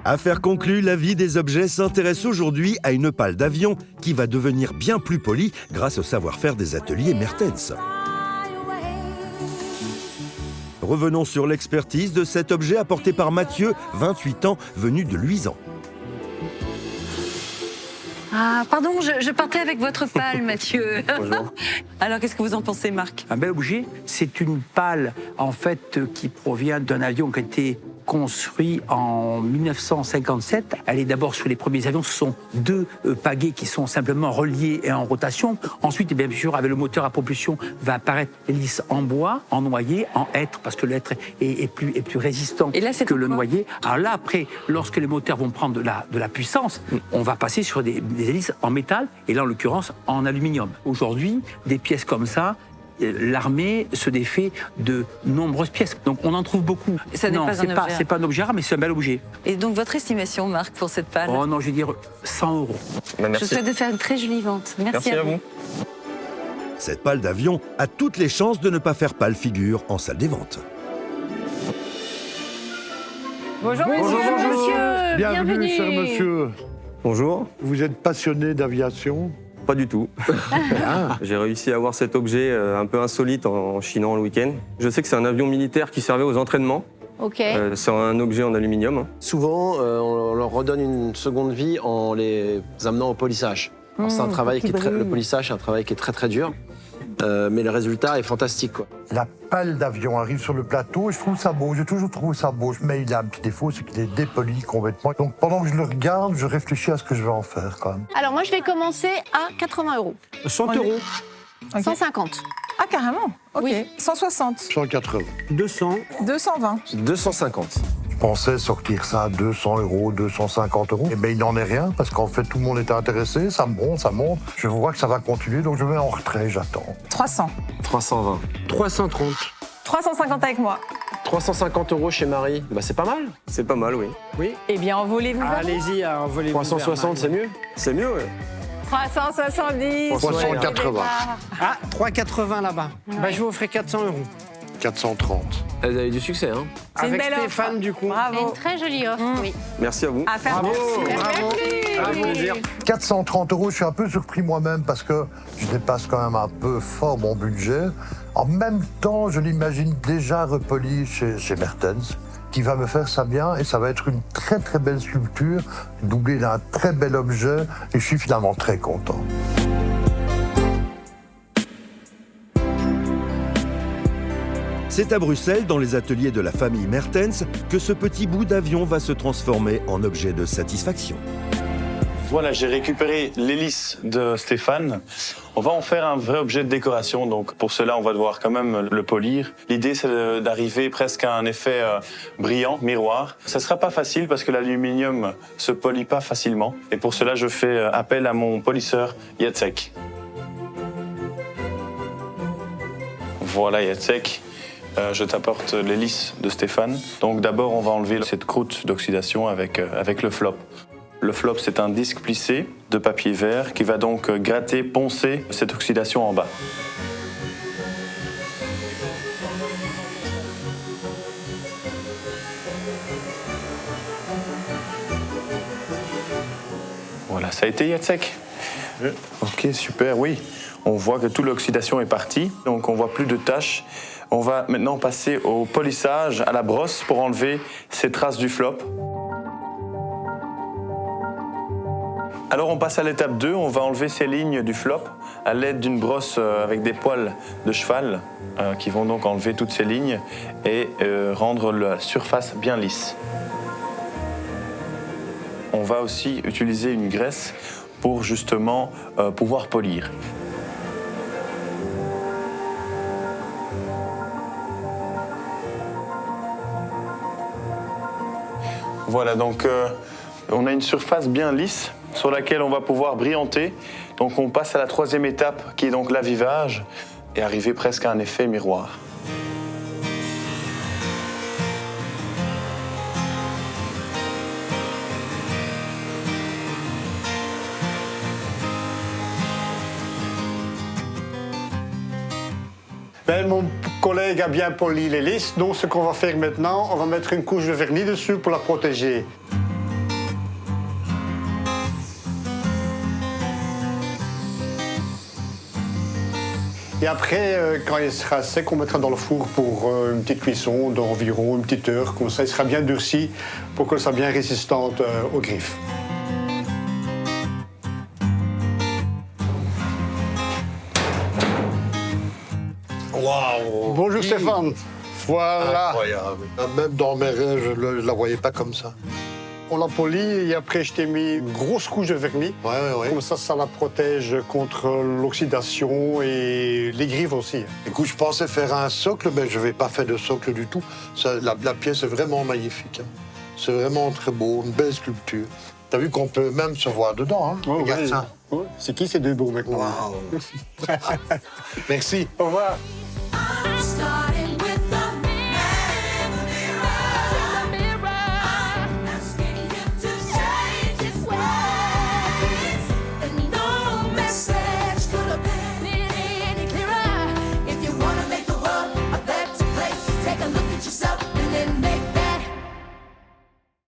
Affaire conclue, la vie des objets s'intéresse aujourd'hui à une pale d'avion qui va devenir bien plus polie grâce au savoir-faire des ateliers Mertens. Revenons sur l'expertise de cet objet apporté par Mathieu, 28 ans, venu de Luisan. Ah, pardon, je partais avec votre pale, Mathieu. Bonjour. Alors, qu'est-ce que vous en pensez, Marc? Un bel objet, c'est une pale en fait qui provient d'un avion qui a été construit en 1957. Elle est d'abord sur les premiers avions. Ce sont deux pagaies qui sont simplement reliées et en rotation. Ensuite, bien sûr, avec le moteur à propulsion, va apparaître l'hélice en bois, en noyer, en hêtre, parce que l'hêtre est plus résistant que le noyer. Alors là, après, lorsque les moteurs vont prendre de la puissance, on va passer sur des hélices en métal, et là, en l'occurrence, en aluminium. Aujourd'hui, des pièces comme ça, l'armée se défait de nombreuses pièces. Donc on en trouve beaucoup. Ça n'est pas un objet. C'est pas un objet rare, mais c'est un bel objet. Et donc votre estimation, Marc, pour cette pale? Oh non, je vais dire 100 €. Merci. Je souhaite de faire une très jolie vente. Merci à vous. Cette pale d'avion a toutes les chances de ne pas faire pâle figure en salle des ventes. Bonjour, Bonjour, monsieur. Bienvenue, cher monsieur. Bonjour. Vous êtes passionné d'aviation? Pas du tout. J'ai réussi à avoir cet objet un peu insolite en chinant le week-end. Je sais que c'est un avion militaire qui servait aux entraînements. Ok. C'est un objet en aluminium. Souvent, on leur redonne une seconde vie en les amenant au polissage. Alors, c'est un travail le polissage, c'est un travail qui est très très dur, mais le résultat est fantastique, quoi. La pale d'avion arrive sur le plateau et je trouve ça beau. J'ai toujours trouvé ça beau. Mais il a un petit défaut, c'est qu'il est dépoli complètement. Donc pendant que je le regarde, je réfléchis à ce que je vais en faire quand même. Alors moi, je vais commencer à 80 €. 100 €. Okay. 150. Ah, carrément. Ok. Oui. 160. 180. 200. 220. 250. Je pensais sortir ça à 200 €, 250 €. Et bien il n'en est rien parce qu'en fait tout le monde était intéressé. Ça monte, ça monte. Je vois que ça va continuer, donc je vais en retrait, j'attends. 300. 320. 330. 350 avec moi. 350 € chez Marie, bah, c'est pas mal. C'est pas mal, oui. Eh bien, envolez-vous. Allez-y, envolez-vous. 360, c'est mieux. C'est mieux, oui. 370. 380. Ah, 380 là-bas. Bah, je vous offrir 400 €. 430. Vous avez du succès, hein. C'est une Avec belle Stéphane, offre. du coup. C'est Bravo. une très jolie offre, oui. Merci à vous. À faire. Bravo. Merci. Avec plaisir. 430 €, je suis un peu surpris moi-même parce que je dépasse quand même un peu fort mon budget. En même temps, je l'imagine déjà repoli chez Mertens, qui va me faire ça bien et ça va être une très très belle sculpture, doublée d'un très bel objet et je suis finalement très content. C'est à Bruxelles, dans les ateliers de la famille Mertens, que ce petit bout d'avion va se transformer en objet de satisfaction. Voilà, j'ai récupéré l'hélice de Stéphane. On va en faire un vrai objet de décoration, donc pour cela on va devoir quand même le polir. L'idée c'est d'arriver presque à un effet brillant, miroir. Ça sera pas facile parce que l'aluminium se polit pas facilement. Et pour cela je fais appel à mon polisseur Jacek. Voilà Jacek. Je t'apporte l'hélice de Stéphane. Donc d'abord, on va enlever cette croûte d'oxydation avec le flop. Le flop, c'est un disque plissé de papier vert qui va donc gratter, poncer cette oxydation en bas. Voilà, ça a été Jacek. Ok, super, oui. On voit que toute l'oxydation est partie, donc on voit plus de taches. On va maintenant passer au polissage à la brosse pour enlever ces traces du flop. Alors on passe à l'étape 2, on va enlever ces lignes du flop à l'aide d'une brosse avec des poils de cheval qui vont donc enlever toutes ces lignes et rendre la surface bien lisse. On va aussi utiliser une graisse pour justement pouvoir polir. Voilà, donc on a une surface bien lisse sur laquelle on va pouvoir brillanter. Donc on passe à la troisième étape qui est donc l'avivage et arriver presque à un effet miroir. Ben, mon collègue a bien poli l'hélice, donc ce qu'on va faire maintenant, on va mettre une couche de vernis dessus pour la protéger. Et après, quand il sera sec, on mettra dans le four pour une petite cuisson d'environ une petite heure. Comme ça, il sera bien durci pour que ça soit bien résistante aux griffes. Waouh! Bonjour Stéphane. Voilà. Incroyable. Même dans mes rêves, je ne la voyais pas comme ça. On l'a poli et après je t'ai mis une grosse couche de vernis. Ouais. Comme ça la protège contre l'oxydation et les griffes aussi. Écoute, je pensais faire un socle, mais je ne vais pas faire de socle du tout. La pièce est vraiment magnifique. Hein. C'est vraiment très beau, une belle sculpture. T'as vu qu'on peut même se voir dedans, hein? Oh, Regarde ouais. ça. Ouais. C'est qui ces deux beaux maintenant? Waouh! Merci. Au revoir. Starting